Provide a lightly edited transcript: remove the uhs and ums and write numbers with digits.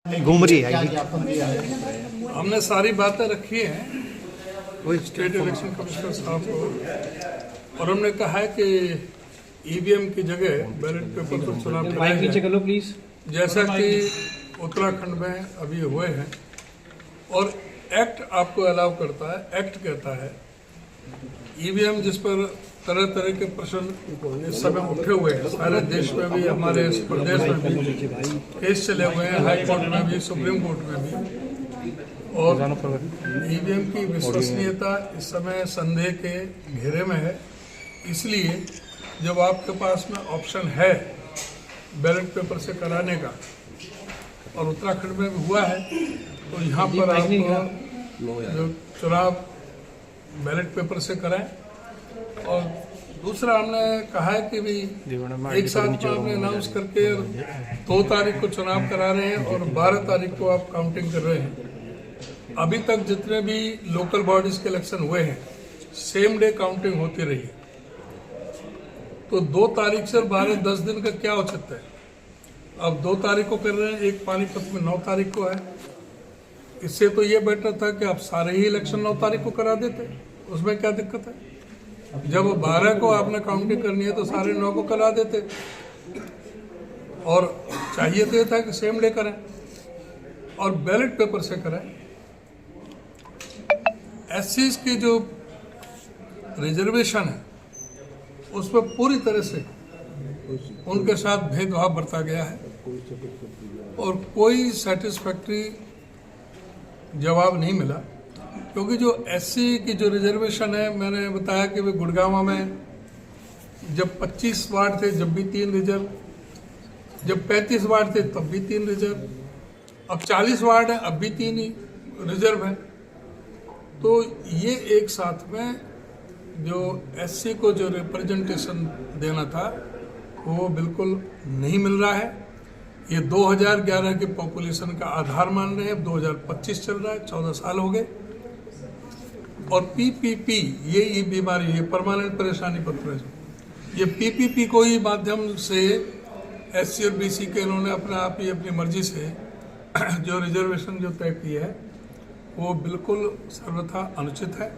घूम रही है। हमने सारी बातें रखी हैं स्टेट इलेक्शन कमिश्नर साहब को और हमने कहा है कि ईवीएम की जगह बैलेट पेपर पर चुनाव कराया जाए, प्लीज, जैसा कि उत्तराखंड में अभी हुए हैं। और एक्ट आपको अलाउ करता है, एक्ट कहता है ईवीएम जिस पर तरह तरह के प्रश्न इस समय उठे हुए हैं, सारे देश में भी, हमारे इस प्रदेश में भी केस चले हुए हैं, हाई कोर्ट में भी, सुप्रीम कोर्ट में भी। और ईवीएम की विश्वसनीयता इस समय संदेह के घेरे में है। इसलिए जब आपके पास में ऑप्शन है बैलेट पेपर से कराने का, और उत्तराखंड में भी हुआ है, तो यहाँ पर आपको जो चुनाव बैलेट पेपर से कराएं। और दूसरा हमने कहा है कि भी एक साथ में आपने अनाउंस करके 2 तारीख को चुनाव करा रहे हैं और 12 तारीख को आप काउंटिंग कर रहे हैं। अभी तक जितने भी लोकल बॉडीज के इलेक्शन हुए हैं, सेम डे काउंटिंग होती रही है। तो 2 तारीख से 12 10 दिन का क्या औचित्य है? अब 2 तारीख को कर रहे हैं, एक पानीपत में 9 तारीख को है। इससे तो ये बेटर था कि आप सारे ही इलेक्शन 9 तारीख को करा देते, उसमें क्या दिक्कत है? जब 12 को आपने काउंटिंग करनी है तो सारे 9 को करा देते। और चाहिए तो ये था कि सेम डे करें और बैलेट पेपर से करें। एससीज की जो रिजर्वेशन है उस पर पूरी तरह से उनके साथ भेदभाव बरता गया है और कोई सेटिस्फैक्ट्री जवाब नहीं मिला। क्योंकि जो एससी की जो रिजर्वेशन है, मैंने बताया कि वे गुड़गांव में जब 25 वार्ड थे जब भी 3 रिजर्व, जब 35 वार्ड थे तब भी 3 रिजर्व, अब 40 वार्ड है अब भी 3 ही रिजर्व है। तो ये एक साथ में जो एससी को जो रिप्रेजेंटेशन देना था वो बिल्कुल नहीं मिल रहा है। ये 2011 के पॉपुलेशन का आधार मान रहे हैं, अब 2025 चल रहा है, 14 साल हो गए। और पीपीपी ये बीमारी है, परमानेंट परेशानी पत्र है, ये पीपीपी को ही माध्यम से एससी और बीसी के इन्होंने अपने आप ही अपनी मर्जी से जो रिजर्वेशन जो तय की है वो बिल्कुल सर्वथा अनुचित है।